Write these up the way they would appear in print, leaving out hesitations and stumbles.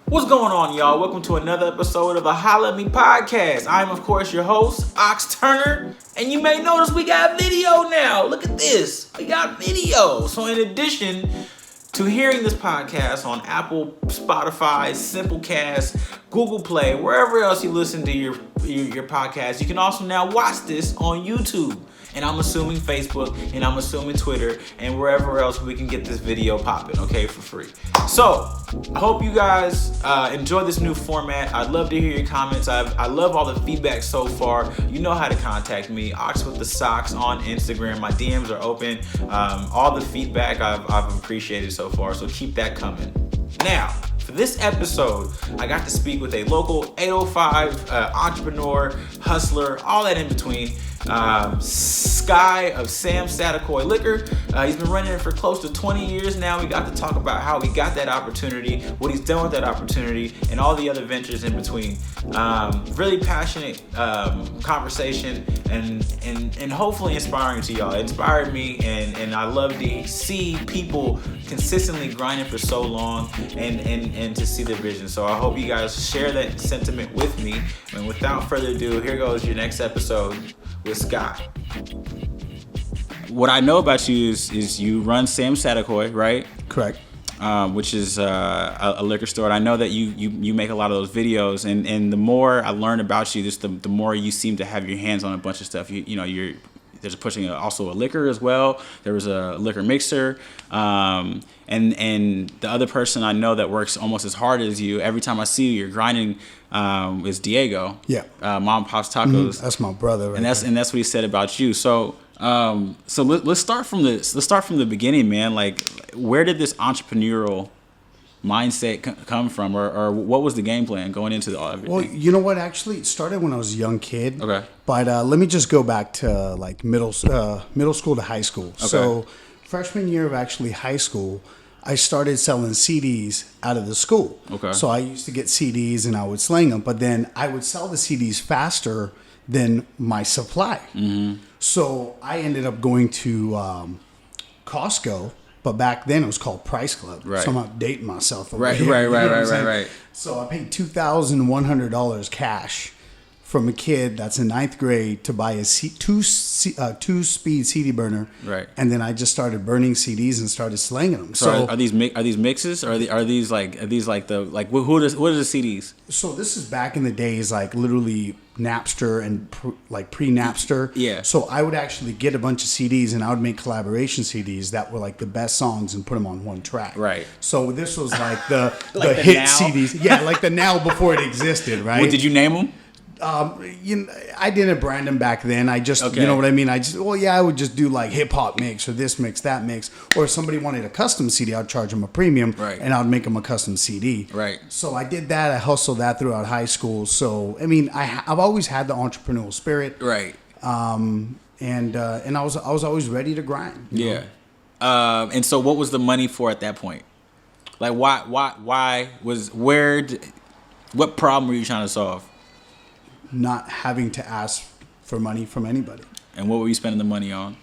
What's going on, y'all? Welcome to another episode of the Holla Me Podcast. I'm, of course, your host, Ox Turner, and you may notice we got video now. Look at this. We got video. So in addition to hearing this podcast on Apple, Spotify, Simplecast, Google Play, wherever else you listen to your podcast, you can also now watch this on YouTube. And I'm assuming Facebook, and I'm assuming Twitter, and wherever else we can get this video popping, okay, for free. So, I hope you guys enjoy this new format. I'd love to hear your comments. I love all the feedback so far. You know how to contact me, Ox with the Socks on Instagram. My DMs are open. All the feedback I've appreciated so far, so keep that coming. Now, for this episode, I got to speak with a local 805 entrepreneur, hustler, all that in between. Sky of Sam Satakoy Liquor. He's been running it for close to 20 years now. We got to talk about how he got that opportunity, what he's done with that opportunity, and all the other ventures in between. Really passionate conversation and hopefully inspiring to y'all. It inspired me, and I love to see people consistently grinding for so long and to see their vision. So I hope you guys share that sentiment with me. And without further ado, here goes your next episode with Sky. What I know about you is you run Sam Satakoy, right? Correct. Which is a liquor store. And I know that you make a lot of those videos, and the more I learn about you, just the more you seem to have your hands on a bunch of stuff. There's pushing also a liquor as well. There was a liquor mixer, and the other person I know that works almost as hard as you. Every time I see you, you're grinding. Is Diego? Yeah. Mom Pops Tacos. That's my brother, and that's what he said about you. So let's start from the beginning, man. Like, where did this entrepreneurial mindset come from, or what was the game plan going into everything? Well, you know what? Actually, it started when I was a young kid. Okay. But let me just go back to like middle school to high school. Okay. So freshman year of actually high school, I started selling CDs out of the school. Okay. So I used to get CDs and I would sling them, but then I would sell the CDs faster than my supply. Mm-hmm. So I ended up going to Costco, but back then it was called Price Club. Right. So I'm updating myself. Right. So I paid $2,100 cash from a kid that's in ninth grade to buy a two-speed CD burner. Right. And then I just started burning CDs and started slinging them. So are these mixes? Or are these like what are the CDs? So this is back in the days, like literally Napster and pre-Napster. Yeah. So I would actually get a bunch of CDs and I would make collaboration CDs that were like the best songs and put them on one track. Right. So this was like the like the hit now? CDs. Yeah, like the now before it existed, right? Well, did you name them? I didn't brand them back then. I just, Okay. You know what I mean? I would just do like hip hop mix or this mix, that mix. Or if somebody wanted a custom CD, I'd charge them a premium, Right. and I'd make them a custom CD. Right. So I did that. I hustled that throughout high school. So, I mean, I've always had the entrepreneurial spirit. Right. And I was always ready to grind. you know? Yeah. And so what was the money for at that point? Like, what problem were you trying to solve? Not having to ask for money from anybody. And what were you spending the money on?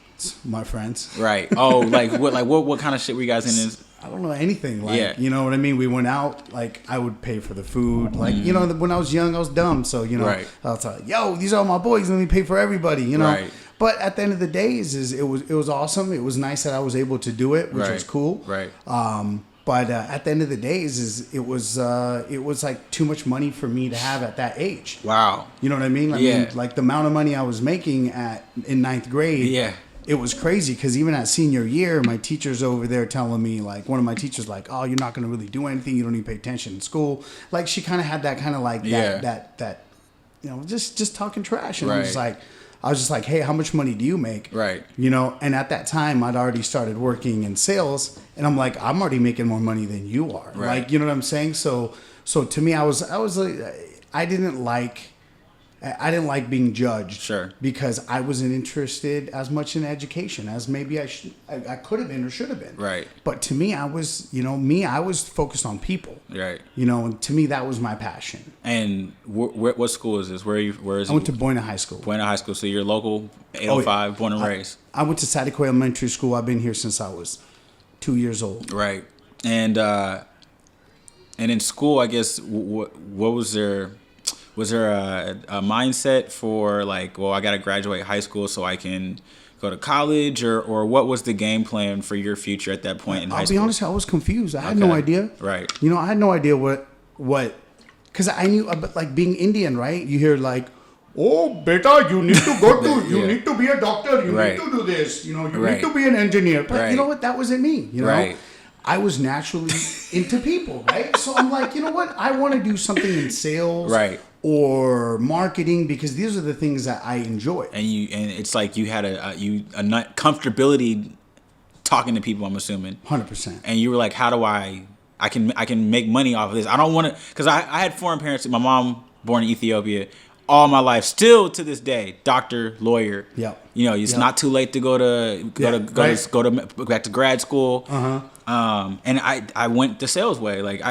My friends. Right. Oh, what kind of shit were you guys in this? I don't know anything. Like, Yeah. You know what I mean? We went out, like, I would pay for the food. Like, you know, when I was young, I was dumb. So, you know, Right. I was like, yo, these are all my boys. Let me pay for everybody, you know? Right. But at the end of the day, it was awesome. It was nice that I was able to do it, which Right. was cool. Right. But at the end of the day, it was like too much money for me to have at that age. Wow. You know what I mean? I Yeah. mean, like the amount of money I was making in ninth grade. Yeah. It was crazy because even at senior year, my teacher's over there telling me, like, one of my teachers, like, oh, you're not going to really do anything. You don't even pay attention in school. Like, she kind of had that kind of like that, you know, just talking trash. And Right. I was just like, hey, how much money do you make? Right. You know, and at that time, I'd already started working in sales, and I'm like, I'm already making more money than you are. Right. Like, you know what I'm saying? So to me, I was like, I didn't like like being judged. Sure. Because I wasn't interested as much in education as maybe I could have been or should have been. Right. But to me, I was focused on people. Right. You know, and to me, that was my passion. And what school is this? Where is I went to Buena High School. Buena High School. So you're local, 805, born and raised. I went to Satakoy Elementary School. I've been here since I was 2 years old. Right. And And in school, I guess, what was there? Was there a mindset for like, well, I got to graduate high school so I can go to college, or what was the game plan for your future at that point in high school? I'll be honest, I was confused. I had no idea. Right. You know, I had no idea what, because I knew, but like being Indian, right? You hear like, oh, beta, you need to go to, you need to be a doctor, you need to do this, you know, you need to be an engineer. But you know what? That wasn't me, you know? I was naturally into people, right? So I'm like, you know what? I want to do something in sales or marketing because these are the things that I enjoy. And it's like you had a comfortability talking to people, I'm assuming. 100%. And you were like, how do I can make money off of this? I don't want to, because I had foreign parents. My mom born in Ethiopia. All my life, still to this day, doctor, lawyer. Yep. You know, it's not too late to go back to grad school. And I went the sales way. Like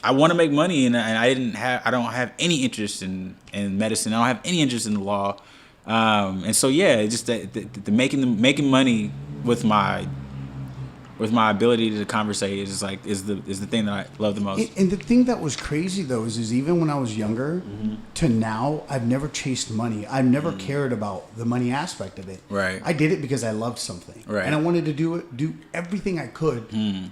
I want to make money, and I don't have any interest in medicine. I don't have any interest in the law. And so just the making money with my ability to conversate is the thing that I love the most. And the thing that was crazy though is even when I was younger to now, I've never chased money. I've never cared about the money aspect of it. Right. I did it because I loved something. Right. And I wanted to do everything I could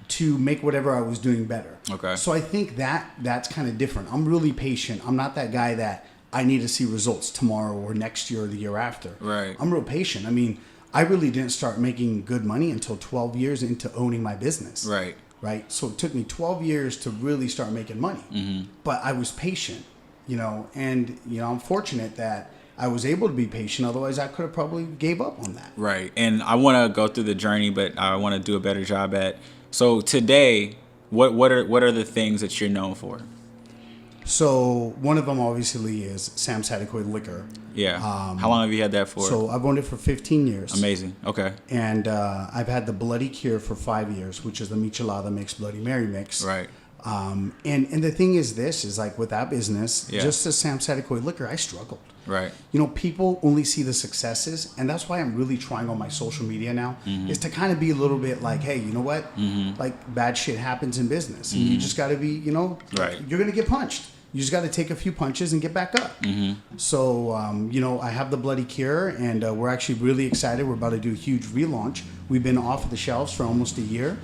to make whatever I was doing better. Okay. So I think that's kind of different. I'm really patient. I'm not that guy that I need to see results tomorrow or next year or the year after. Right. I'm real patient. I mean, I really didn't start making good money until 12 years into owning my business. Right. Right. So it took me 12 years to really start making money. But I was patient, you know, and, you know, I'm fortunate that I was able to be patient. Otherwise, I could have probably gave up on that. Right. And I want to go through the journey, but I want to do a better job at. So today, what are the things that you're known for? So one of them obviously is Sam's Adequate Liquor. Yeah. How long have you had that for? So I've owned it for 15 years. Amazing. Okay. And I've had the Bloody Cure for 5 years, which is the Michelada mix, Bloody Mary mix. Right. And the thing is like with that business, just as Sam's Adequate Liquor, I struggled. Right. You know, people only see the successes, and that's why I'm really trying on my social media now, is to kind of be a little bit like, hey, you know what? Like bad shit happens in business, and you just got to be, you know, you're gonna get punched. You just got to take a few punches and get back up. So, you know, I have the Bloody Cure, and we're actually really excited. We're about to do a huge relaunch. We've been off of the shelves for almost a year,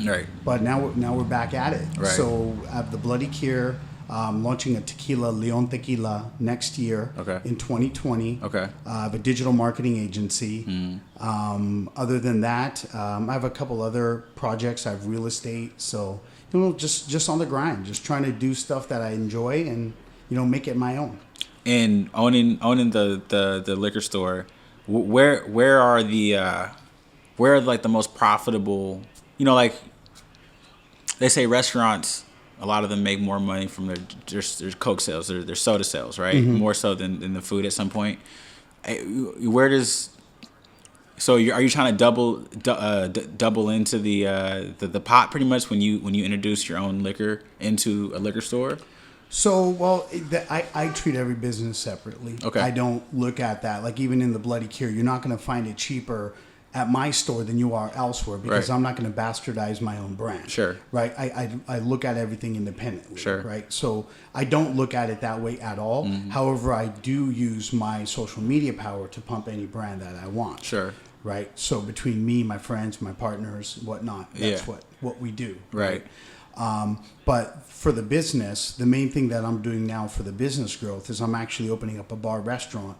but now we're back at it. Right. So I have the Bloody Cure, launching a tequila, Leon Tequila, next year in 2020. Okay. I have a digital marketing agency. Other than that, I have a couple other projects. I have real estate. So, you know, just on the grind, just trying to do stuff that I enjoy and, you know, make it my own. And owning the liquor store, where are like the most profitable? You know, like they say restaurants, a lot of them make more money from their Coke sales, their soda sales, right? More so than the food at some point. Where does So are you trying to double into the pot pretty much when you introduce your own liquor into a liquor store? So, well, I treat every business separately. Okay. I don't look at that. Like even in the Bloody Cure, you're not going to find it cheaper at my store than you are elsewhere because I'm not going to bastardize my own brand. Sure. Right. I look at everything independently. Sure. Right. So I don't look at it that way at all. However, I do use my social media power to pump any brand that I want. Sure. Right. So between me, my friends, my partners, whatnot, that's what we do. Right. But for the business, the main thing that I'm doing now for the business growth is I'm actually opening up a bar restaurant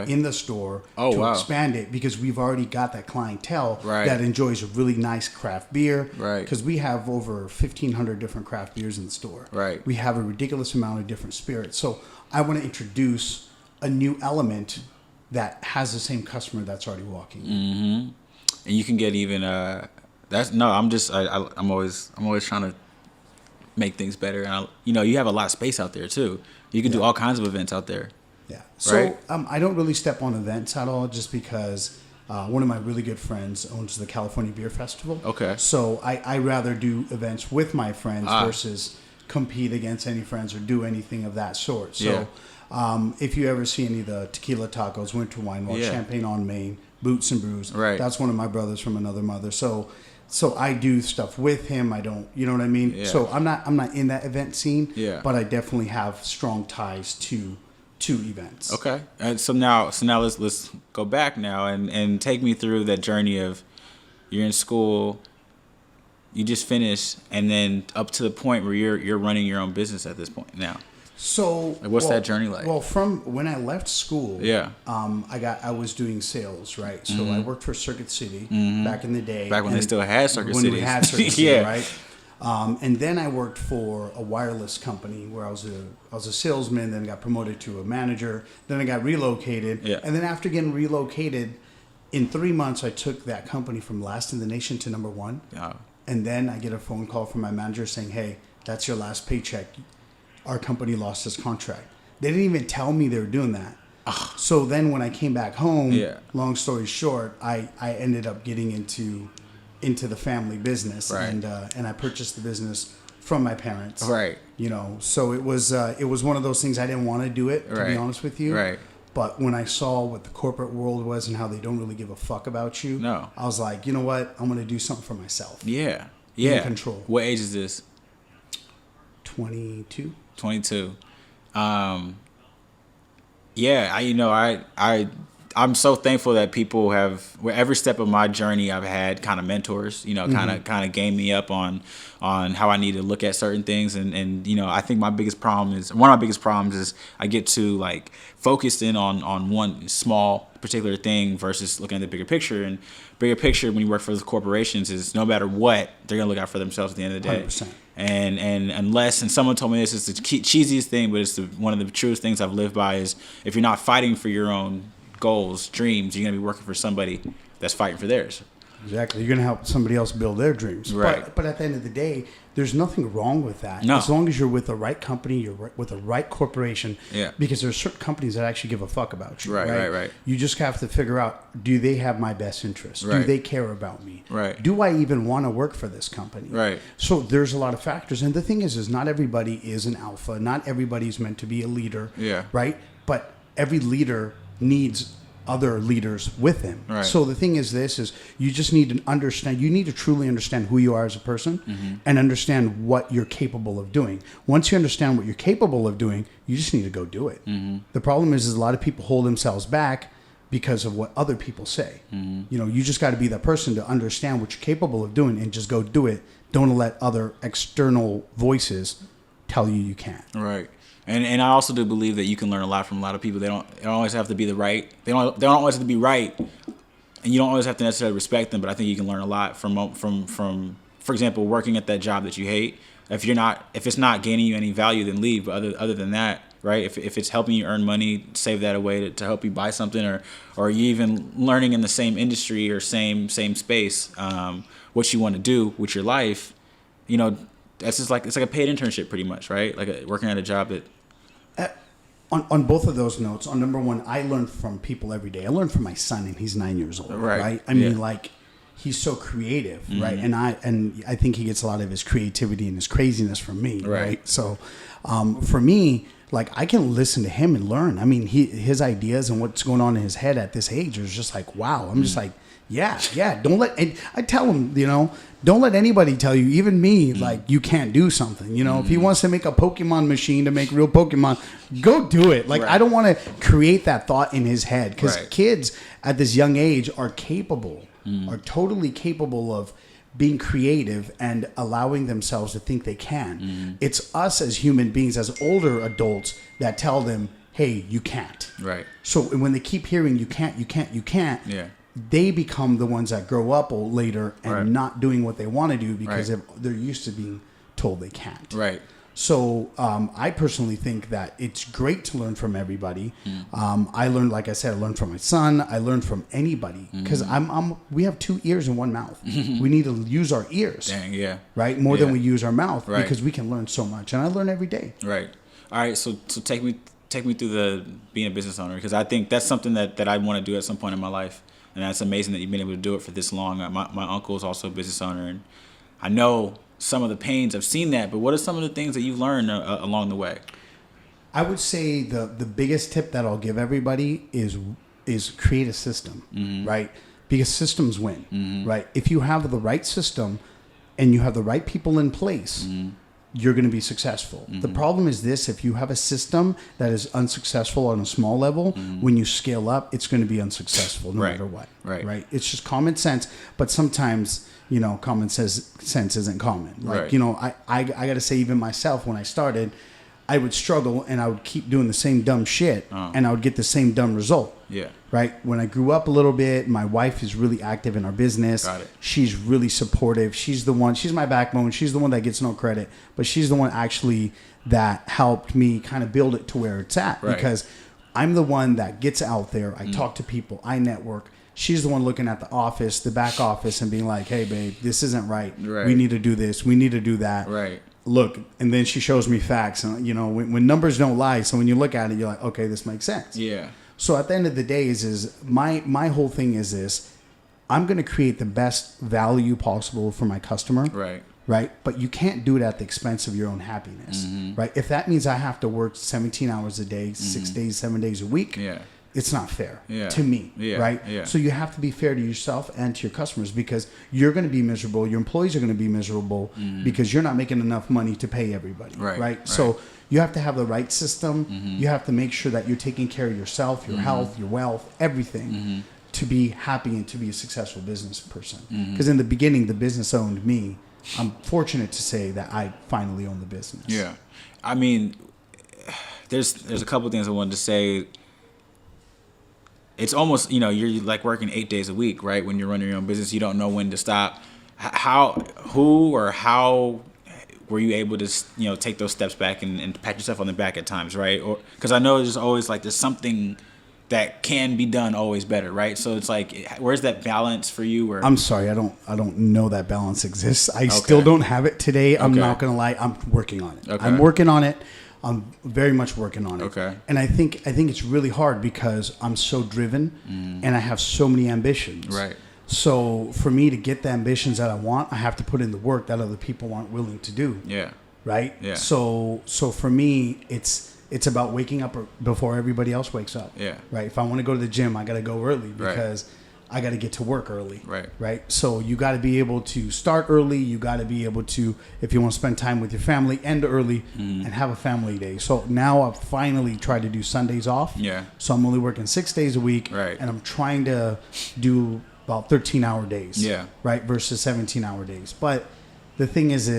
in the store to expand it because we've already got that clientele that enjoys a really nice craft beer. Right. Because we have over 1,500 different craft beers in the store. Right. We have a ridiculous amount of different spirits. So I want to introduce a new element that has the same customer that's already walking. Mm-hmm. And you can get even I'm always trying to make things better, and you have a lot of space out there too. You can do all kinds of events out there. Yeah. So I don't really step on events at all, just because one of my really good friends owns the California Beer Festival. Okay. So I rather do events with my friends versus compete against any friends or do anything of that sort. So if you ever see any of the tequila tacos, winter wine, Champagne on Main, Boots and Brews, that's one of my brothers from another mother. So So I do stuff with him. I don't, you know what I mean? Yeah. So I'm not in that event scene, Yeah. but I definitely have strong ties to events. Okay. And so now let's go back now and take me through that journey of you're in school, you just finished, and then up to the point where you're running your own business at this point now. So What's that journey like? Well, from when I left school, Yeah. I was doing sales, right? So I worked for Circuit City back in the day. Back when they still had Circuit When Cities. we had Circuit City, Yeah. right? And then I worked for a wireless company where I was a salesman. Then got promoted to a manager. Then I got relocated. Yeah. And then after getting relocated, in 3 months I took that company from last in the nation to number one. Yeah. And then I get a phone call from my manager saying, "Hey, that's your last paycheck. Our company lost its contract." They didn't even tell me they were doing that. So then when I came back home, Yeah. long story short, I ended up getting into the family business, Right. and I purchased the business from my parents. Right. You know, so it was one of those things. I didn't want to do it, to Right. be honest with you. Right. But when I saw what the corporate world was and how they don't really give a fuck about you, No. I was like, you know what? I'm going to do something for myself. Yeah. In Yeah. control. What age is this? 22. 22. Yeah, I'm so thankful that people have, where every step of my journey I've had kind of mentors, kind of game me up on how I need to look at certain things. And I think one of my biggest problems is I get to like focused in on one small particular thing versus looking at the bigger picture. And bigger picture when you work for the corporations is no matter what, they're going to look out for themselves at the end of the day. 100%. And unless, and someone told me this is the cheesiest thing, but it's one of the truest things I've lived by is if you're not fighting for your own goals, dreams, you're going to be working for somebody that's fighting for theirs. Exactly. You're going to help somebody else build their dreams. Right. But at the end of the day, there's nothing wrong with that. No. As long as you're with the right company, you're with the right corporation. Yeah. Because there's certain companies that actually give a fuck about you. Right. You just have to figure out, do they have my best interest? Right. Do they care about me? Right. Do I even want to work for this company? Right. So there's a lot of factors. And the thing is not everybody is an alpha. Not everybody's meant to be a leader. Yeah. Right? But every leader needs other leaders with him. Right. So the thing is you just need to understand, you need to truly understand who you are as a person and understand what you're capable of doing. Once you understand what you're capable of doing, you just need to go do it. The problem is a lot of people hold themselves back because of what other people say. You just got to be that person to understand what you're capable of doing and just go do it. Don't let other external voices tell you can't. Right. And I also do believe that you can learn a lot from a lot of people. They don't always have to be the right. They don't always have to be right, and you don't always have to necessarily respect them. But I think you can learn a lot from for example, working at that job that you hate. If it's not gaining you any value, then leave. But other than that, right? If it's helping you earn money, save that away to help you buy something, or you even learning in the same industry or same space, what you want to do with your life, that's just like, it's like a paid internship pretty much, right? Like working at a job that. On both of those notes, on number one, I learn from people every day. I learn from my son, and he's 9 years old, right? I mean, he's so creative, right? And I think he gets a lot of his creativity and his craziness from me, right? So, for me, like, I can listen to him and learn. I mean, his ideas and what's going on in his head at this age is just like, wow. I'm just like, yeah. And I tell him, don't let anybody tell you, even me, like, you can't do something. If he wants to make a Pokemon machine to make real Pokemon, go do it. Like, I don't want to create that thought in his head, because kids at this young age are capable, are totally capable of being creative and allowing themselves to think they can. It's us as human beings, as older adults, that tell them, hey, you can't. Right. So when they keep hearing you can't, yeah, they become the ones that grow up later and not doing what they want to do because they're used to being told they can't. Right. So I personally think that it's great to learn from everybody. I learned, like I said, I learned from my son. I learned from anybody, because we have 2 ears and 1 mouth. We need to use our ears. Dang, yeah. Right? More than we use our mouth, right, because we can learn so much. And I learn every day. Right. All right. So take me through the being a business owner, because I think that's something that I want to do at some point in my life. And that's amazing that you've been able to do it for this long. My uncle is also a business owner, and I know some of the pains. I've seen that, but what are some of the things that you've learned along the way? I would say the biggest tip that I'll give everybody is create a system, right? because systems win, right? If you have the right system and you have the right people in place, you're going to be successful. The problem is this: if you have a system that is unsuccessful on a small level, when you scale up, it's going to be unsuccessful no matter what. Right? It's just common sense, but sometimes, you know, common sense isn't common. Like, you know, I got to say, even myself, when I started, I would struggle and I would keep doing the same dumb shit and I would get the same dumb result. Yeah. Right. When I grew up a little bit, my wife is really active in our business. Got it. She's really supportive. She's my backbone. She's the one that gets no credit, but she's the one actually that helped me kind of build it to where it's at, because I'm the one that gets out there. I talk to people. I network. She's the one looking at the office, the back office, and being like, hey, babe, this isn't right. We need to do this. We need to do that. Right. Look, and then she shows me facts. And, you know, when numbers don't lie, so when you look at it, you're like, okay, this makes sense. Yeah. So at the end of the day is my whole thing is this: I'm going to create the best value possible for my customer. Right. But you can't do it at the expense of your own happiness. Right. If that means I have to work 17 hours a day, 6 days, 7 days a week. It's not fair to me, right? So you have to be fair to yourself and to your customers, because you're going to be miserable. Your employees are going to be miserable because you're not making enough money to pay everybody, right? So you have to have the right system. You have to make sure that you're taking care of yourself, your health, your wealth, everything, to be happy and to be a successful business person. Because in the beginning, the business owned me. I'm fortunate to say that I finally own the business. Yeah. I mean, there's a couple of things I wanted to say. It's almost, you know, you're like working 8 days a week, right? When you're running your own business, you don't know when to stop. How were you able to, you know, take those steps back and pat yourself on the back at times, right? Or because I know there's always like there's something that can be done always better, right? So it's like, where's that balance for you? Or I'm sorry, I don't know that balance exists. I still don't have it today. I'm not gonna lie. I'm working on it. I'm working on it. I'm very much working on it. Okay. And I think it's really hard because I'm so driven and I have so many ambitions. Right. So for me to get the ambitions that I want, I have to put in the work that other people aren't willing to do. Yeah. Right? Yeah. So for me, it's about waking up before everybody else wakes up. Yeah. Right? If I want to go to the gym, I got to go early because I got to get to work early. Right. So you got to be able to start early. You got to be able to, if you want to spend time with your family, end early and have a family day. So now I've finally tried to do Sundays off. Yeah. So I'm only working 6 days a week. Right. And I'm trying to do about 13-hour days. Yeah. Right. Versus 17-hour days. But the thing is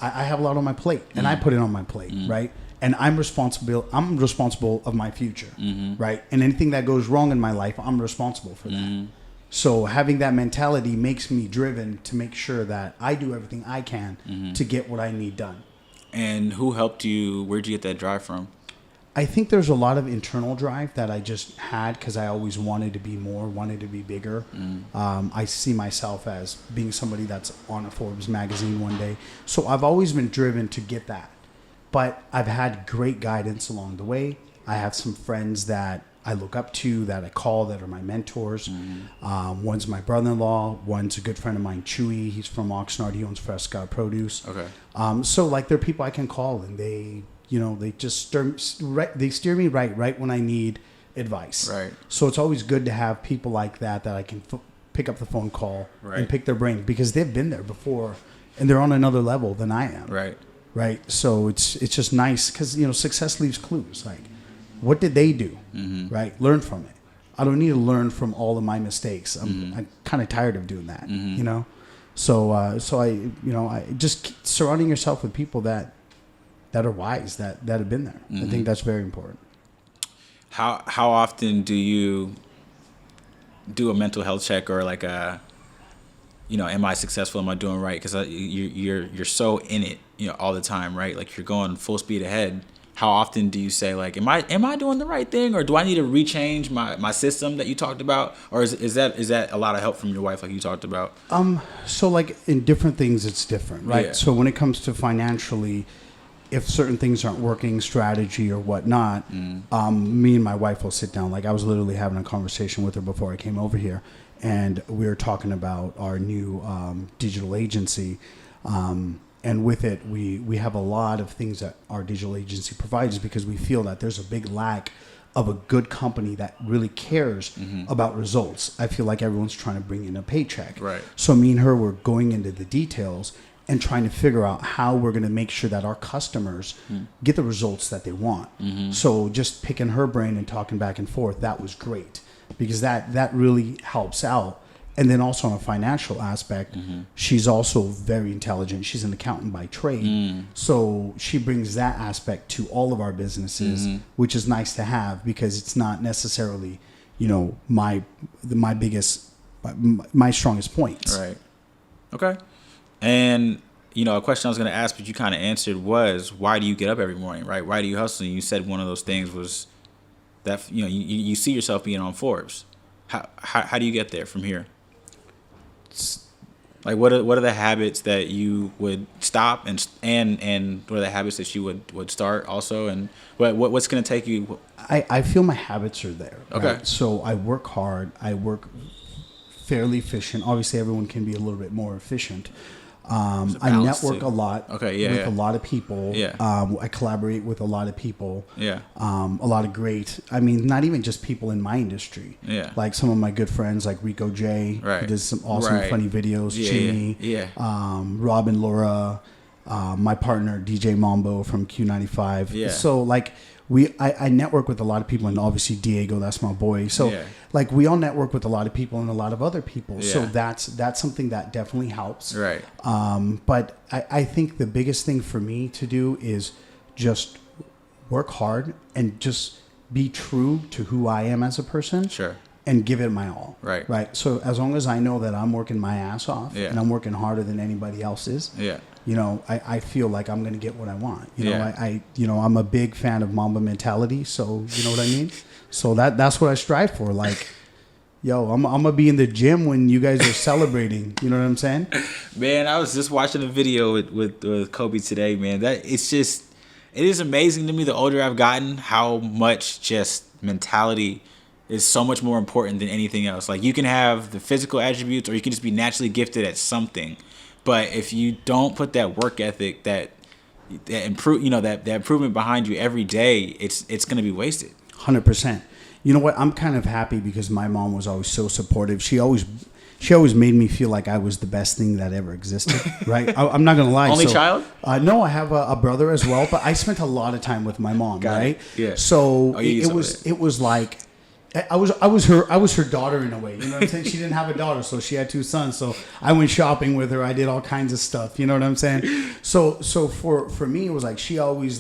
I have a lot on my plate and I put it on my plate. Right. And I'm responsible of my future, right? And anything that goes wrong in my life, I'm responsible for that. So having that mentality makes me driven to make sure that I do everything I can to get what I need done. And who helped you? Where'd you get that drive from? I think there's a lot of internal drive that I just had because I always wanted to be more, wanted to be bigger. I see myself as being somebody that's on a Forbes magazine one day. So I've always been driven to get that. But I've had great guidance along the way. I have some friends that I look up to, that I call, that are my mentors. One's my brother-in-law. One's a good friend of mine, Chewy. He's from Oxnard. He owns Fresca Produce. Okay. So like there are people I can call, and they just steer me right when I need advice. Right. So it's always good to have people like that I can pick up the phone call and pick their brain, because they've been there before and they're on another level than I am. Right. Right. So it's just nice because, you know, success leaves clues. Like, what did they do? Right. Learn from it. I don't need to learn from all of my mistakes. I'm kind of tired of doing that, you know? So I just surrounding yourself with people that are wise, that have been there. I think that's very important. How often do you do a mental health check, or like am I successful? Am I doing right? Because you're so in it, all the time, right? Like you're going full speed ahead. How often do you say like, am I doing the right thing, or do I need to rechange my system that you talked about, or is that a lot of help from your wife like you talked about? So like in different things, it's different, right? Yeah. So when it comes to financially, if certain things aren't working, strategy or whatnot, me and my wife will sit down. Like I was literally having a conversation with her before I came over here, and we were talking about our new digital agency. And with it, we have a lot of things that our digital agency provides, because we feel that there's a big lack of a good company that really cares about results. I feel like everyone's trying to bring in a paycheck. Right. So me and her were going into the details and trying to figure out how we're going to make sure that our customers get the results that they want. So just picking her brain and talking back and forth, that was great, because that really helps out. And then also on a financial aspect, she's also very intelligent. She's an accountant by trade. So she brings that aspect to all of our businesses, which is nice to have, because it's not necessarily, my strongest points. Right. Okay. And, a question I was going to ask, but you kind of answered, was why do you get up every morning, right? Why do you hustle? And you said one of those things was that, you see yourself being on Forbes. How do you get there from here? Like, what are the habits that you would stop and what are the habits that you would start also, and what's going to take you? I feel my habits are there. Okay. Right? So I work hard. I work fairly efficient. Obviously, everyone can be a little bit more efficient. I network a lot with a lot of people. Yeah. I collaborate with a lot of people. Yeah. A lot of great, not even just people in my industry. Yeah. Like some of my good friends, like Rico J, who does some awesome, funny videos. Jimmy. Yeah. Rob and Laura, my partner, DJ Mambo from Q95. Yeah. So I network with a lot of people, and obviously Diego, that's my boy. So we all network with a lot of people and a lot of other people. Yeah. So that's something that definitely helps. Right. But I think the biggest thing for me to do is just work hard and just be true to who I am as a person. Sure. And give it my all. Right. Right. So as long as I know that I'm working my ass off, Yeah. and I'm working harder than anybody else is. Yeah. I feel like I'm going to get what I want. Yeah. I'm a big fan of Mamba mentality. So, you know what I mean? So that's what I strive for. Like, I'm going to be in the gym when you guys are celebrating. You know what I'm saying? Man, I was just watching a video with Kobe today, man. It is amazing to me, the older I've gotten, how much just mentality is so much more important than anything else. Like, you can have the physical attributes, or you can just be naturally gifted at something. But if you don't put that work ethic, that improvement behind you every day, it's going to be wasted. 100%. You know what? I'm kind of happy because my mom was always so supportive. She always made me feel like I was the best thing that ever existed. Right? I'm not going to lie. Only child? No, I have a brother as well, but I spent a lot of time with my mom. Got right? It. Yeah. So it was like, I was her daughter in a way. You know what I'm saying? She didn't have a daughter, so she had two sons. So I went shopping with her. I did all kinds of stuff. You know what I'm saying? So for me, it was like she always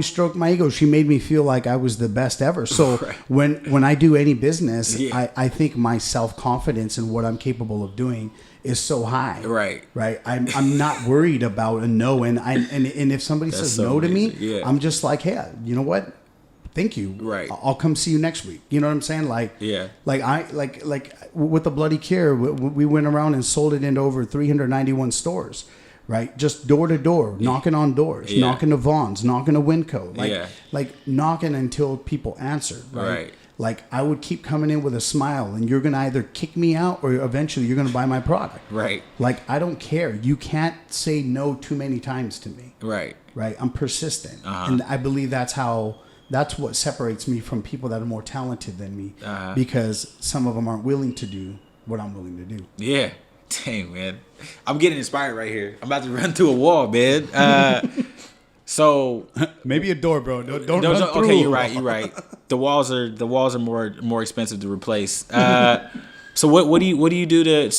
stroked my ego. She made me feel like I was the best ever. So when I do any business, I think my self-confidence in what I'm capable of doing is so high. Right. I'm not worried about a no, and if somebody says no to me, I'm just like, hey, you know what? Thank you. Right. I'll come see you next week. You know what I'm saying? Like with the Bloody Cure, we went around and sold it into over 391 stores. Right, just door to door, knocking on doors, knocking to Vaughn's, knocking to Winco, like knocking until people answered. Right? Like I would keep coming in with a smile, and you're gonna either kick me out or eventually you're gonna buy my product. Right. Like I don't care. You can't say no too many times to me. Right. Right. I'm persistent, and I believe that's what separates me from people that are more talented than me, because some of them aren't willing to do what I'm willing to do. Yeah. Dang, man. I'm getting inspired right here. I'm about to run through a wall, man. So maybe a door, bro. Don't run through. Okay, you're right. The walls are more expensive to replace. So what do you do to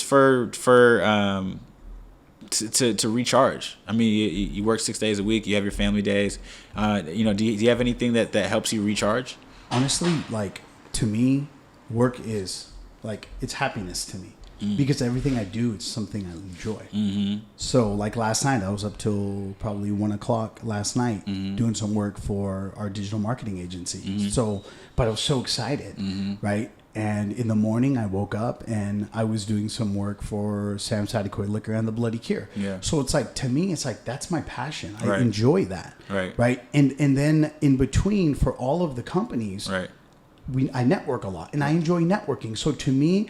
recharge? I mean, you work 6 days a week. You have your family days. Do you have anything that helps you recharge? Honestly, like to me, work is like it's happiness to me. Because everything I do, it's something I enjoy. Mm-hmm. So, like last night, I was up till probably 1:00 last night doing some work for our digital marketing agency. Mm-hmm. So, but I was so excited, right? And in the morning, I woke up and I was doing some work for Sam Sadikoy Liquor and the Bloody Cure. Yeah. So it's like, to me, it's like that's my passion. I enjoy that. Right. And then in between, for all of the companies. Right. I network a lot, and I enjoy networking. So to me,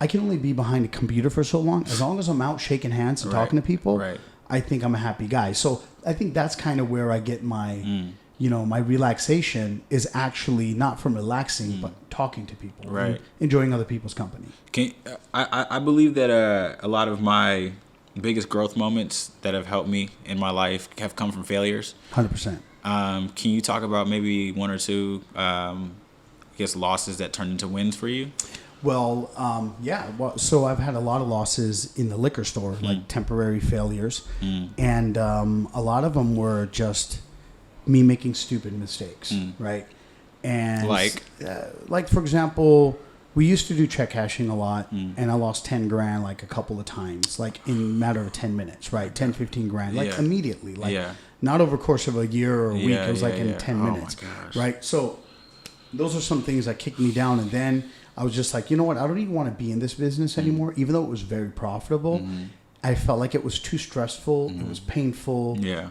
I can only be behind a computer for so long. As long as I'm out shaking hands and talking to people, I think I'm a happy guy. So I think that's kind of where I get my my relaxation is actually not from relaxing, but talking to people, Right? and enjoying other people's company. I believe that a lot of my biggest growth moments that have helped me in my life have come from failures. 100%. Can you talk about maybe one or two, I guess, losses that turned into wins for you? Well, yeah. Well, so I've had a lot of losses in the liquor store, like temporary failures, and a lot of them were just me making stupid mistakes, right? And like for example, we used to do check cashing a lot, and I lost 10 grand like a couple of times, like in a matter of 10 minutes, right? 10, 15 grand, like immediately, like not over the course of a year or a week. It was like in 10 minutes, right? So those are some things that kicked me down, and then I was just like, you know what? I don't even want to be in this business anymore, even though it was very profitable. I felt like it was too stressful. It was painful. Yeah.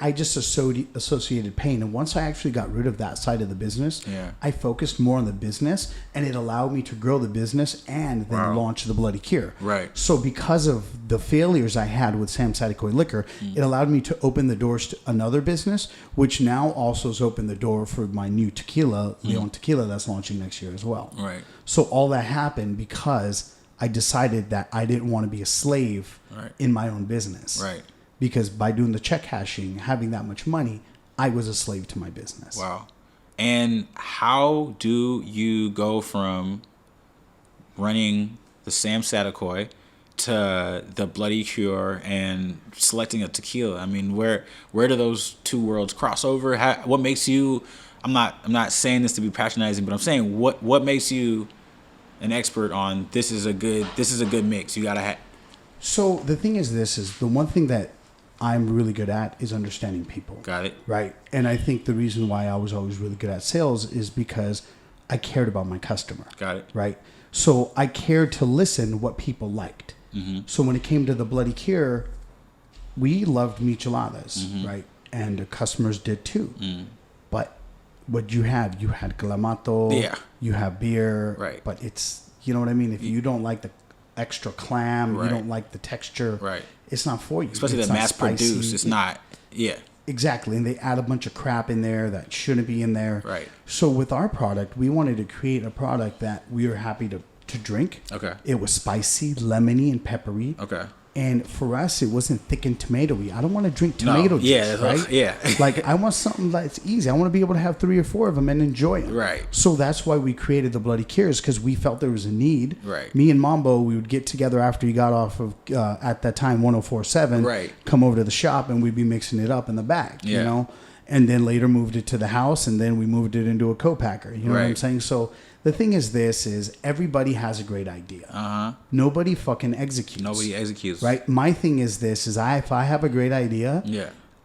I just associated pain. And once I actually got rid of that side of the business, I focused more on the business, and it allowed me to grow the business and then launch the Bloody Cure. Right. So because of the failures I had with Sam Sadakoy Liquor, it allowed me to open the doors to another business, which now also has opened the door for my new tequila, Leon Tequila, that's launching next year as well. Right. So all that happened because I decided that I didn't want to be a slave in my own business. Right. Because by doing the check cashing, having that much money, I was a slave to my business. Wow. And how do you go from running the Sam Sadakoy to the Bloody Cure and selecting a tequila? I mean, where do those two worlds cross over? What makes you? I'm not saying this to be patronizing, but I'm saying what makes you an expert on this is a good mix. You gotta have. So the thing is, this is the one thing that I'm really good at is understanding people. Got it. Right. And I think the reason why I was always really good at sales is because I cared about my customer. Got it. Right. So I cared to listen what people liked. So when it came to the Bloody Cure, we loved micheladas, right? And the customers did too. But what you had clamato, you have beer, right? But it's, you know what I mean? If you don't like the extra clam, you don't like the texture, right? It's not for you. Especially the mass produced, it's not, Exactly, and they add a bunch of crap in there that shouldn't be in there. Right. So with our product, we wanted to create a product that we were happy to drink. Okay. It was spicy, lemony, and peppery. Okay. And for us, it wasn't thick and tomatoey. I don't want to drink tomato juice, right? Yeah. Like, I want something that's easy. I want to be able to have 3 or 4 of them and enjoy it. Right. So that's why we created the Bloody Cures, because we felt there was a need. Right. Me and Mambo, we would get together after he got off of, at that time, 104.7. Right. Come over to the shop, and we'd be mixing it up in the back, you know? And then later moved it to the house, and then we moved it into a co-packer. You know what I'm saying? So the thing is everybody has a great idea. Nobody fucking executes. Nobody executes. Right? My thing is this, is if I have a great idea,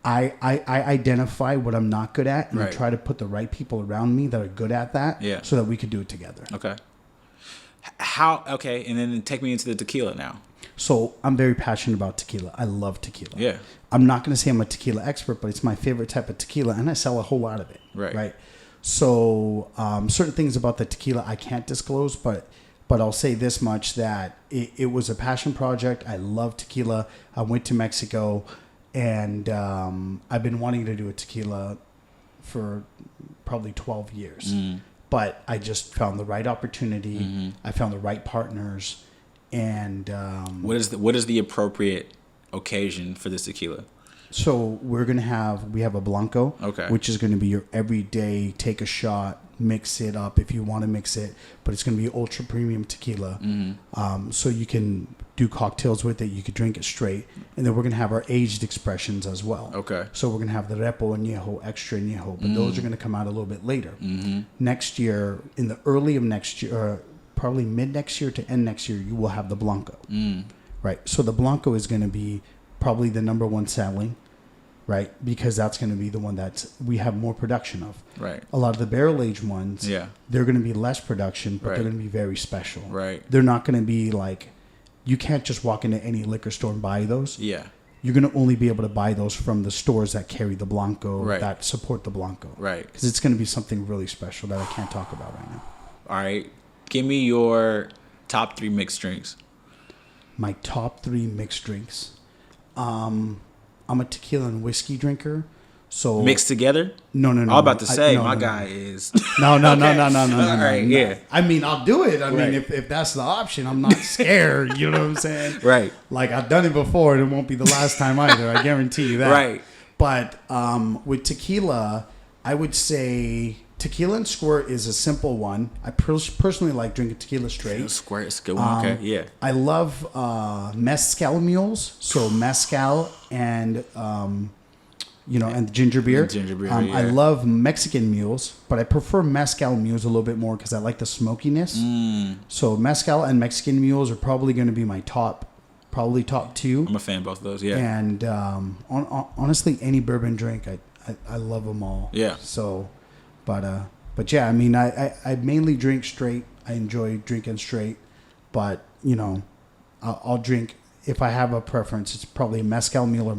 I identify what I'm not good at, and I try to put the right people around me that are good at that so that we could do it together. Okay. And then take me into the tequila now. So I'm very passionate about tequila. I love tequila. Yeah. I'm not going to say I'm a tequila expert, but it's my favorite type of tequila, and I sell a whole lot of it. Right. So certain things about the tequila I can't disclose, but I'll say this much, that it was a passion project. I love tequila. I went to Mexico, and I've been wanting to do a tequila for probably 12 years. But I just found the right opportunity. I found the right partners. And what is the appropriate occasion for this tequila? So we have a Blanco, which is going to be your everyday, take a shot, mix it up if you want to mix it, but it's going to be ultra premium tequila. So you can do cocktails with it, you could drink it straight, and then we're going to have our aged expressions as well. So we're going to have the Repo Añejo, Extra Añejo, but those are going to come out a little bit later. Next year, in the early of next year, probably mid next year to end next year, you will have the Blanco. Right. So the Blanco is going to be probably the number one selling, right? Because that's going to be the one that we have more production of. Right. A lot of the barrel aged ones, they're going to be less production, but they're going to be very special. Right. They're not going to be like, you can't just walk into any liquor store and buy those. Yeah. You're going to only be able to buy those from the stores that carry the Blanco, that support the Blanco. Right. Because it's going to be something really special that I can't talk about right now. All right. Give me your top 3 mixed drinks. My top 3 mixed drinks. I'm a tequila and whiskey drinker, So Mixed together? No. I'm about to say, no, guy is. No. All right, yeah. I mean, I'll do it. I Right. mean, if that's the option, I'm not scared. You know what I'm saying? Right. Like, I've done it before, and it won't be the last time either. I guarantee you that. Right. But with tequila, I would say tequila and squirt is a simple one. I personally like drinking tequila straight. Squirt is a good one. Okay, yeah. I love mezcal mules. So mezcal and and ginger beer. Ginger beer, I yeah. love Mexican mules, but I prefer mezcal mules a little bit more because I like the smokiness. So mezcal and Mexican mules are probably going to be my top 2. I'm a fan of both of those, yeah. And honestly, any bourbon drink, I love them all. Yeah. So, but yeah, I mean, I mainly drink straight. I enjoy drinking straight, but I'll drink. If I have a preference, it's probably a mezcal mule or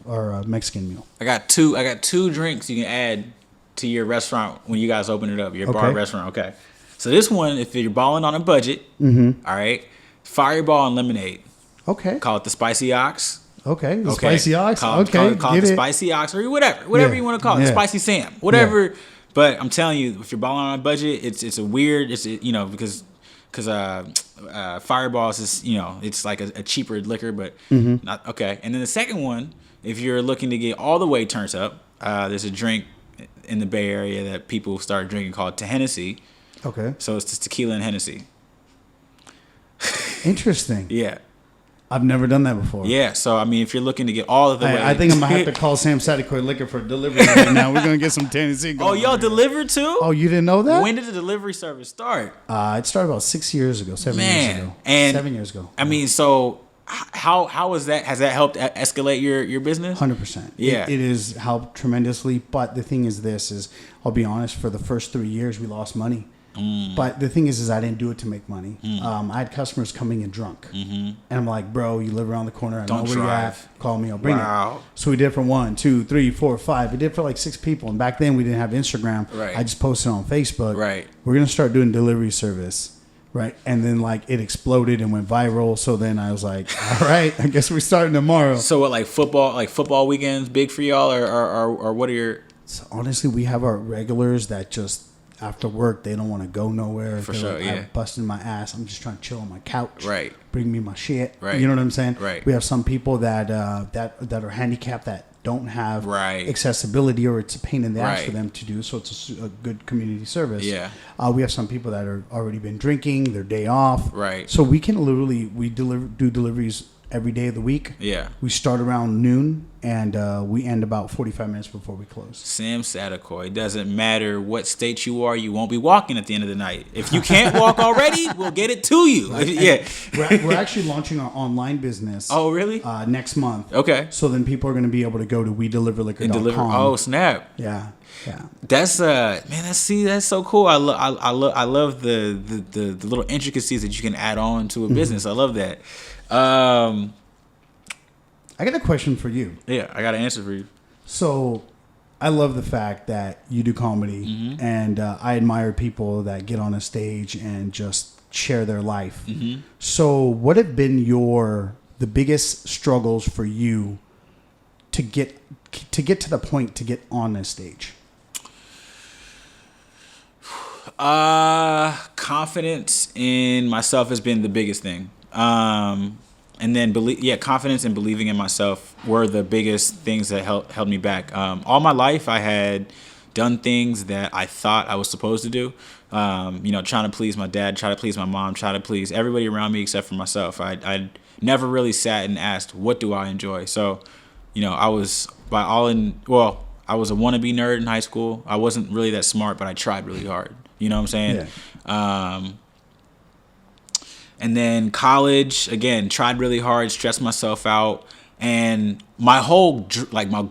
or a Mexican mule. I got two drinks you can add to your restaurant when you guys open it up, your bar restaurant. Okay. So this one, if you're balling on a budget, all right, Fireball and lemonade. Okay. Call it the Spicy Ox. Okay. The Spicy Ox. Call it the Spicy Ox or whatever you want to call it. The Spicy Sam, whatever. Yeah. But I'm telling you, if you're balling on a budget, it's a weird. Because Fireball is it's like a cheaper liquor, but not okay. And then the second one, if you're looking to get all the way turned up, there's a drink in the Bay Area that people start drinking called Hennessy. Okay. So it's just tequila and Hennessy. Interesting. Yeah. I've never done that before. Yeah, so I mean, if you're looking to get all of the way, I think I'm gonna have to call Sam Sadicoy Liquor for delivery right now. We're gonna get some Tennessee. Oh, y'all deliver too? Oh, you didn't know that? When did the delivery service start? It started about 6 years ago, 7 years ago. And 7 years ago. I mean, so how is that? Has that helped escalate your business? 100%. Yeah, it has helped tremendously. But the thing is I'll be honest. For the first 3 years, we lost money. But the thing is I didn't do it to make money. I had customers coming in drunk, and I'm like, bro, you live around the corner. I know where you're at. Call me, I'll bring it. So we did for 1, 2, 3, 4, 5. We did for like 6 people, and back then we didn't have Instagram. Right. I just posted on Facebook. Right. We're gonna start doing delivery service. Right. And then like it exploded and went viral. So then I was like, all right, I guess we're starting tomorrow. So what, like football weekends big for y'all, or what are your? So honestly, we have our regulars that just after work they don't want to go nowhere. For sure, like, yeah. I'm busting my ass. I'm just trying to chill on my couch. Right. Bring me my shit. Right. You know what I'm saying? Right. We have some people that are handicapped that don't have accessibility, or it's a pain in the ass for them to do. So it's a good community service. Yeah. We have some people that are already been drinking, their day off. Right. So we can literally do deliveries every day of the week. Yeah. We start around noon and we end about 45 minutes before we close. Sam Sadicoy. It doesn't matter what state you are, you won't be walking at the end of the night. If you can't walk already, we'll get it to you. Right. Yeah. We're actually launching our online business. Oh, really? Next month. Okay. So then people are going to be able to go to wedeliverliquor.com. Oh, snap. Yeah. Yeah. That's man. That's so cool. I love the little intricacies that you can add on to a business. I love that. I got a question for you. Yeah, I got an answer for you. So, I love the fact that you do comedy, and I admire people that get on a stage and just share their life. So, what have been the biggest struggles for you to get to the point to get on a stage? Confidence in myself has been the biggest thing. And then confidence and believing in myself were the biggest things that held me back. All my life I had done things that I thought I was supposed to do. Trying to please my dad, try to please my mom, try to please everybody around me except for myself. I never really sat and asked, what do I enjoy? So, I was I was a wannabe nerd in high school. I wasn't really that smart, but I tried really hard. You know what I'm saying? Yeah. And then college, again, tried really hard, stressed myself out. And my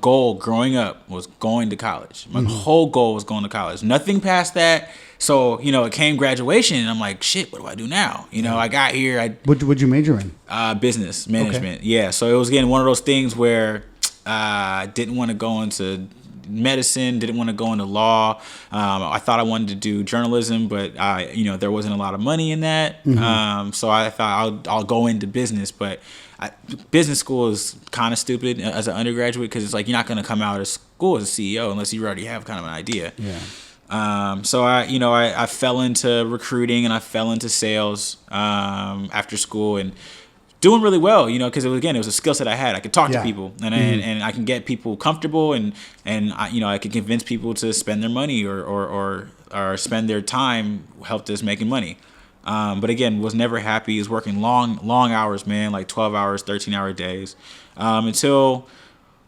goal growing up was going to college. My whole goal was going to college. Nothing past that. So, it came graduation and I'm like, shit, what do I do now? I got here. What'd you major in? Business management. Okay. Yeah. So it was, again, one of those things where I didn't want to go into medicine, didn't want to go into law. I thought I wanted to do journalism, but there wasn't a lot of money in that. So I thought I'll go into business, but business school is kind of stupid as an undergraduate, because it's like you're not going to come out of school as a CEO unless you already have kind of an idea. Yeah. So I fell into recruiting and I fell into sales after school, and doing really well, because it was a skill set I had. I could talk to people, and I can get people comfortable, and I can convince people to spend their money or spend their time helped us making money. But again, was never happy. Was working long hours, man, like 12 hours, 13-hour days, until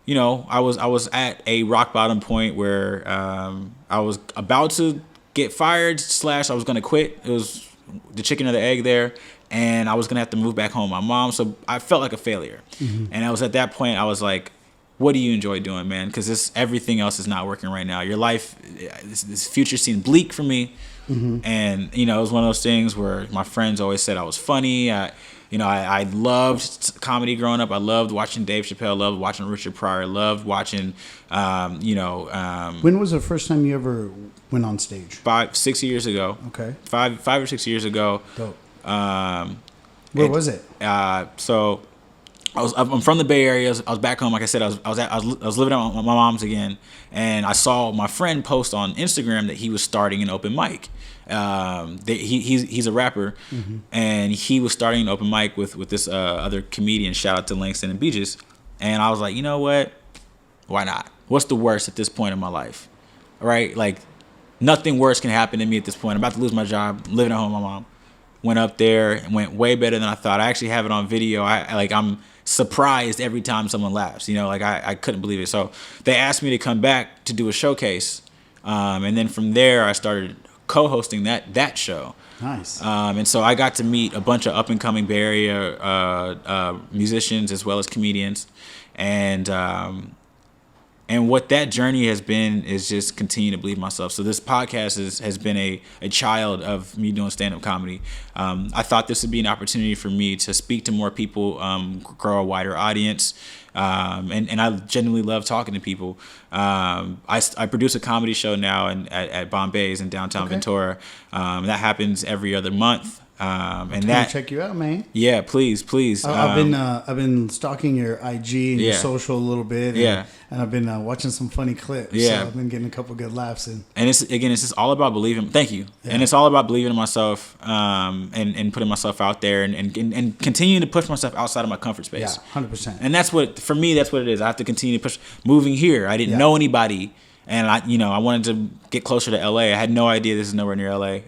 I was at a rock bottom point where I was about to get fired / I was going to quit. It was the chicken or the egg there, and I was going to have to move back home with my mom. So I felt like a failure. And I was at that point, I was like, what do you enjoy doing, man? Because everything else is not working right now. Your life, this future seemed bleak for me. And, it was one of those things where my friends always said I was funny. I loved comedy growing up. I loved watching Dave Chappelle, loved watching Richard Pryor, loved watching, When was the first time you ever went on stage? 5-6 years ago. Okay. 5 or 6 years ago. Dope. Where was it? So I'm from the Bay Area. I was back home. Like I said, I was living at my mom's again, and I saw my friend post on Instagram that he was starting an open mic. He's a rapper, and he was starting an open mic with this other comedian. Shout out to Langston and Beaches. And I was like, you know what? Why not? What's the worst at this point in my life? All right, like nothing worse can happen to me at this point. I'm about to lose my job, living at home with my mom. Went up there and went way better than I thought. I actually have it on video. I'm surprised every time someone laughs. I couldn't believe it. So they asked me to come back to do a showcase, and then from there I started co-hosting that show. Nice. And so I got to meet a bunch of up and coming Bay Area musicians as well as comedians, and what that journey has been is just continue to believe in myself. So this podcast has been a child of me doing stand-up comedy. I thought this would be an opportunity for me to speak to more people, grow a wider audience, and I genuinely love talking to people. I produce a comedy show now at Bombay's in downtown Ventura. That happens every other month. And that check you out, man. Yeah, please. I've been stalking your IG and your social a little bit. And I've been watching some funny clips. Yeah, so I've been getting a couple good laughs in. And it's just all about believing. Thank you. Yeah. And it's all about believing in myself, and putting myself out there, and continuing to push myself outside of my comfort space. Yeah, 100%. And that's what it is. I have to continue to push. Moving here, I didn't know anybody. And I wanted to get closer to LA. I had no idea this is nowhere near LA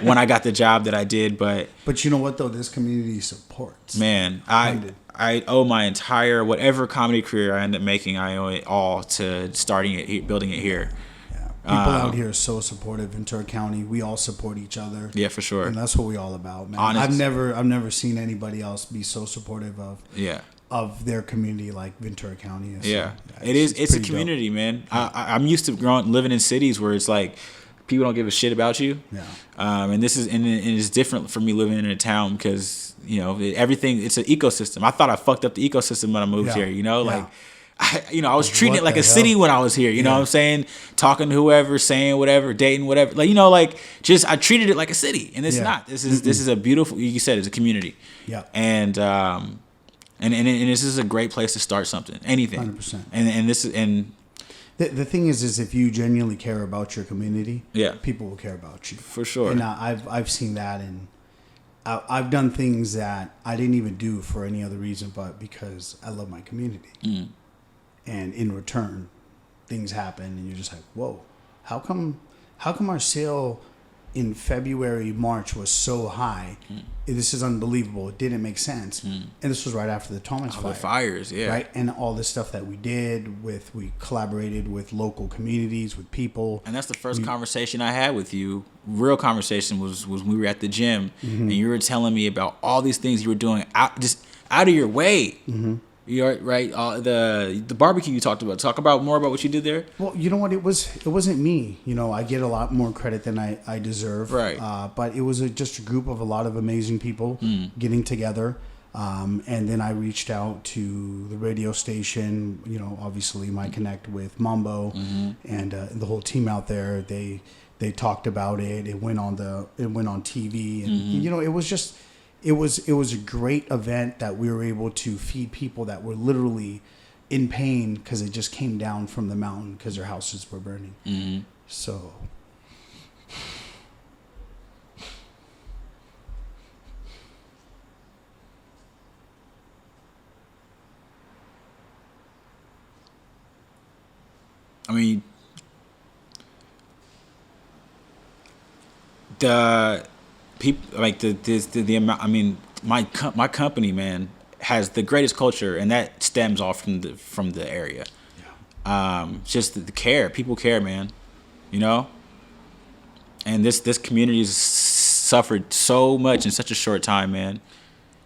when I got the job that I did. But you know what though, this community supports. Man, I owe my entire whatever comedy career I end up making. I owe it all to starting it, building it here. Yeah, people out here are so supportive. Ventura County, we all support each other. Yeah, for sure. And that's what we all about, man. Honest. I've never seen anybody else be so supportive of. Yeah. Of their community like Ventura County. It's a community, dope. Man. I'm used to living in cities where it's like people don't give a shit about you. Yeah. And this is and it's different for me living in a town because everything, it's an ecosystem. I thought I fucked up the ecosystem when I moved here. I was treating it like a city when I was here. You know what I'm saying? Talking to whoever, saying whatever, dating whatever. I treated it like a city, and it's not. This is a beautiful. You said it's a community. Yeah. And this is a great place to start something, anything. 100%. And this is the thing is if you genuinely care about your community, people will care about you for sure. And I've seen that, and I've done things that I didn't even do for any other reason, but because I love my community. And in return, things happen, and you're just like, whoa, how come our sale in February, March was so high? This is unbelievable. It didn't make sense. And this was right after the Thomas fire. The fires, yeah. Right? And all the stuff that we did we collaborated with local communities, with people. And that's the first conversation I had with you. Real conversation was when we were at the gym, and you were telling me about all these things you were doing out of your way. You're right. The barbecue you talked about. Talk about more about what you did there. Well, you know what? It wasn't me. I get a lot more credit than I deserve. Right. But it was just a group of a lot of amazing people getting together. And then I reached out to the radio station, obviously my connect with Mambo and the whole team out there. They talked about it. It went on TV, and it was just it was a great event that we were able to feed people that were literally in pain because it just came down from the mountain because their houses were burning. So. I mean, the people like the amount. I mean, my company, man, has the greatest culture, and that stems off from the area. Yeah. Just the care. People care, man. And this community has suffered so much in such a short time, man.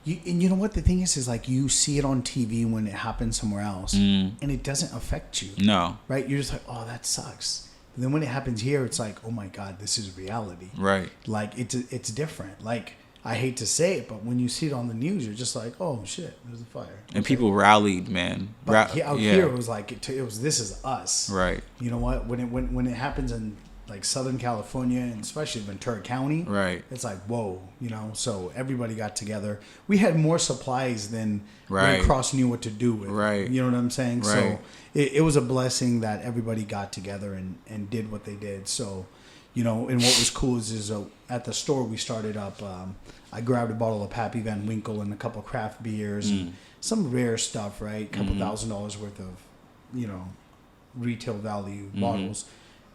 And you know what the thing is like you see it on TV when it happens somewhere else, and it doesn't affect you. No. Right? You're just like, oh, that sucks. But then when it happens here, it's like, oh my God, this is reality. Right. Like it's different. Like I hate to say it, but when you see it on the news, you're just like, oh shit, there's a fire. And people rallied, man. But out here, it was like it was this is us. Right. You know what? When it happens in like Southern California and especially Ventura County, right? It's like whoa, So everybody got together. We had more supplies than Red Cross knew what to do with. Right. You know what I'm saying? Right. So it was a blessing that everybody got together and did what they did. So, and what was cool is at the store we started up. I grabbed a bottle of Pappy Van Winkle and a couple of craft beers and some rare stuff, right? A couple $1,000s worth of, retail value bottles.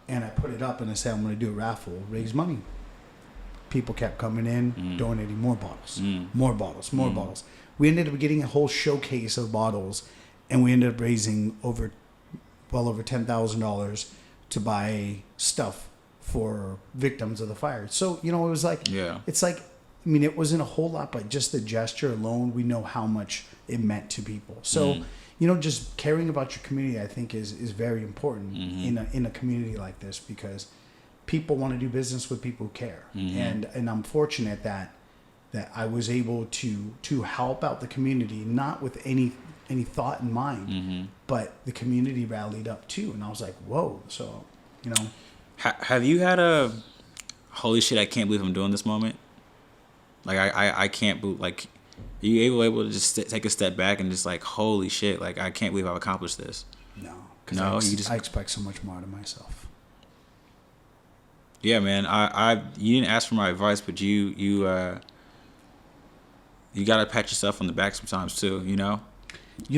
And I put it up and I said, I'm going to do a raffle, raise money. People kept coming in, donating more bottles, more bottles, more bottles. We ended up getting a whole showcase of bottles, and we ended up raising well over $10,000 to buy stuff for victims of the fire. So, it was like, it's like, it wasn't a whole lot, but just the gesture alone, we know how much it meant to people. So, just caring about your community, I think, is very important in a community like this because people want to do business with people who care. And I'm fortunate that I was able to help out the community, not with any thought in mind, but the community rallied up too. And I was like, whoa. So, Have you had a holy shit, I can't believe I'm doing this moment? Like, I can't believe, like, are you able to just take a step back and just like, holy shit, like, I can't believe I've accomplished this? No, I expect so much more out of myself. Yeah, man. You didn't ask for my advice, but you gotta pat yourself on the back sometimes too. You know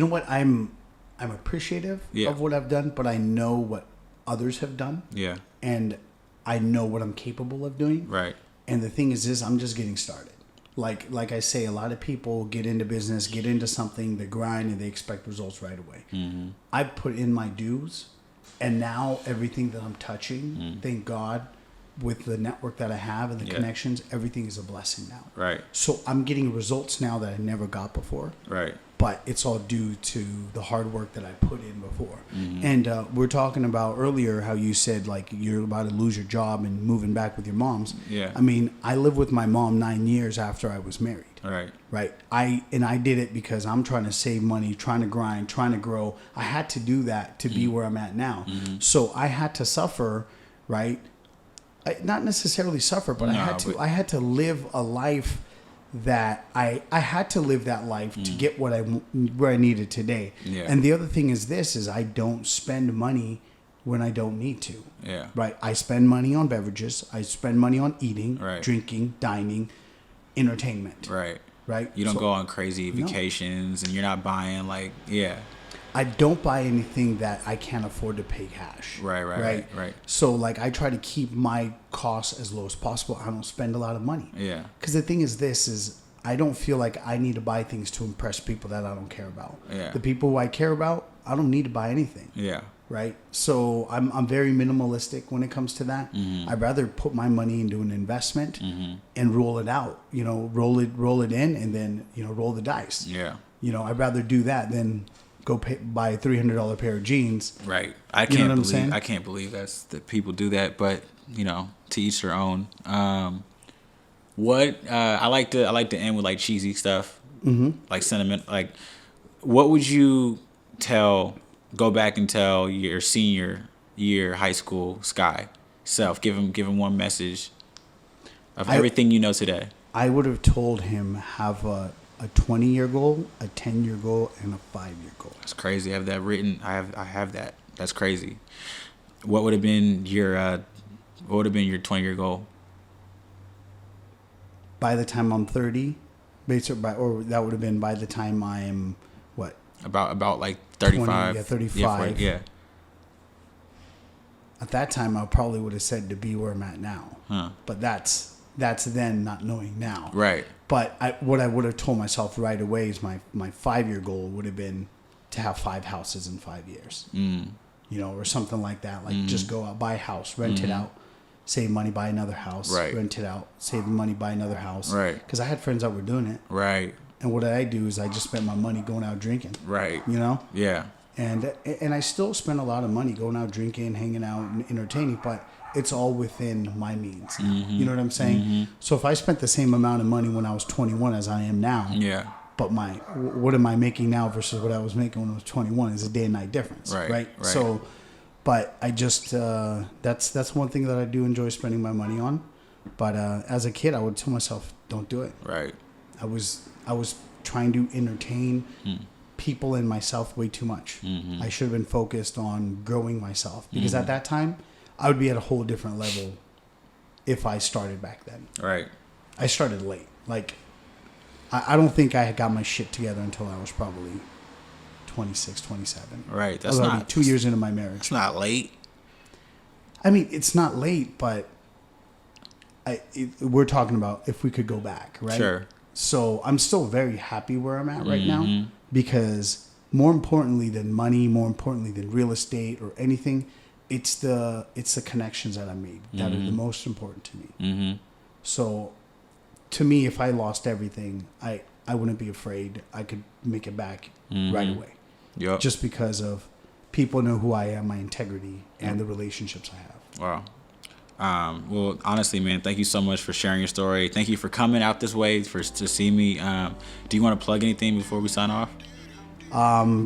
what? I'm appreciative of what I've done, but I know what others have done. Yeah. And I know what I'm capable of doing. Right. And the thing is this, I'm just getting started. Like I say, a lot of people get into business, get into something, they grind, and they expect results right away. I put in my dues, and now everything that I'm touching, thank God, with the network that I have and the connections, everything is a blessing now. Right. So I'm getting results now that I never got before. Right. But it's all due to the hard work that I put in before. And we're talking about earlier how you said like you're about to lose your job and moving back with your moms. Yeah. I mean, I lived with my mom 9 years after I was married. Right. Right. I did it because I'm trying to save money, trying to grind, trying to grow. I had to do that to be where I'm at now. So I had to suffer, right? Not necessarily suffer, but I had to live a life that I had to live that life to get where I needed today. Yeah. And the other thing is I don't spend money when I don't need to. Yeah. Right. I spend money on beverages. I spend money on eating, drinking, dining, entertainment. Right. Right. You don't go on crazy vacations and you're not buying I don't buy anything that I can't afford to pay cash. Right. So like I try to keep my costs as low as possible. I don't spend a lot of money. Yeah. Because the thing is I don't feel like I need to buy things to impress people that I don't care about. Yeah. The people who I care about, I don't need to buy anything. Yeah. Right. So I'm very minimalistic when it comes to that. I'd rather put my money into an investment and roll it out. Roll it in and then roll the dice. Yeah. I'd rather do that than go buy a $300 pair of jeans. Right. I can't believe that people do that, but to each their own. I like to end with like cheesy stuff. like sentiment. Like, what would you go back and tell your senior year high school Sky self? Give him one message of everything you know today. I would have told him have a 20-year goal, a 10-year goal, and a 5-year goal. That's crazy. I have that written. I have that. That's crazy. What would have been your 20-year goal? By the time I'm 30, or that would have been by the time I am what? About like 35. 20, yeah, 35. Yeah. At that time, I probably would have said to be where I'm at now. Huh. But that's then, not knowing now. Right. But what I would have told myself right away is my 5-year goal would have been to have 5 houses in 5 years. Or something like that. Like just go out, buy a house, rent it out, save money, buy another house, rent it out, save money, buy another house. Right. Because I had friends that were doing it. Right. And what I do is I just spent my money going out drinking. Right. Yeah. And I still spend a lot of money going out drinking, hanging out, and entertaining, but it's all within my means. You know what I'm saying? So if I spent the same amount of money when I was 21 as I am now, but what am I making now versus what I was making when I was 21 is a day and night difference, right? So, but I just that's one thing that I do enjoy spending my money on. But as a kid, I would tell myself, don't do it. Right. I was trying to entertain people and myself way too much. I should have been focused on growing myself because at that time I would be at a whole different level if I started back then. Right. I started late. Like I don't think I had got my shit together until I was probably 26, 27. Right. That's not 2 years into my marriage. It's not late. I mean, it's not late, but we're talking about if we could go back, right? Sure. So I'm still very happy where I'm at right now because more importantly than money, more importantly than real estate or anything, it's the connections that I made that are the most important to me. So to me, if I lost everything, I wouldn't be afraid. I could make it back right away. Yep. Just because of people know who I am, my integrity, and the relationships I have. Wow. Well, honestly, man, thank you so much for sharing your story. Thank you for coming out this way to see me. Do you want to plug anything before we sign off?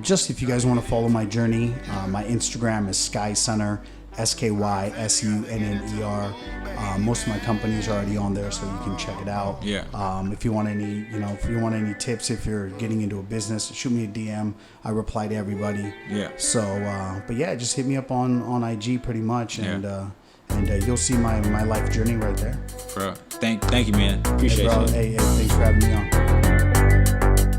Just if you guys want to follow my journey, my Instagram is SkySunner, SkySunner. Most of my companies are already on there, so you can check it out. Yeah. If you want any tips, if you're getting into a business, shoot me a DM. I reply to everybody. Yeah. So, but yeah, just hit me up on IG pretty much, and you'll see my life journey right there. Bro, thank you, man. Appreciate you. Hey, thanks for having me on.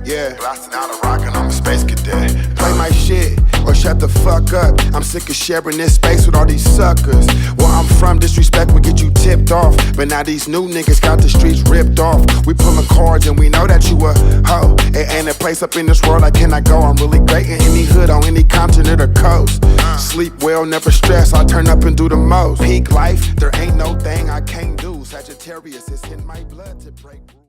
Yeah, blasting out a rocket, I'm a space cadet. Play my shit or shut the fuck up. I'm sick of sharing this space with all these suckers. Where I'm from, disrespect will get you tipped off. But now these new niggas got the streets ripped off. We pulling cards and we know that you a hoe. It ain't a place up in this world I cannot go. I'm really great in any hood, on any continent or coast. Sleep well, never stress, I turn up and do the most. Peak life, there ain't no thing I can't do. Sagittarius is in my blood to break.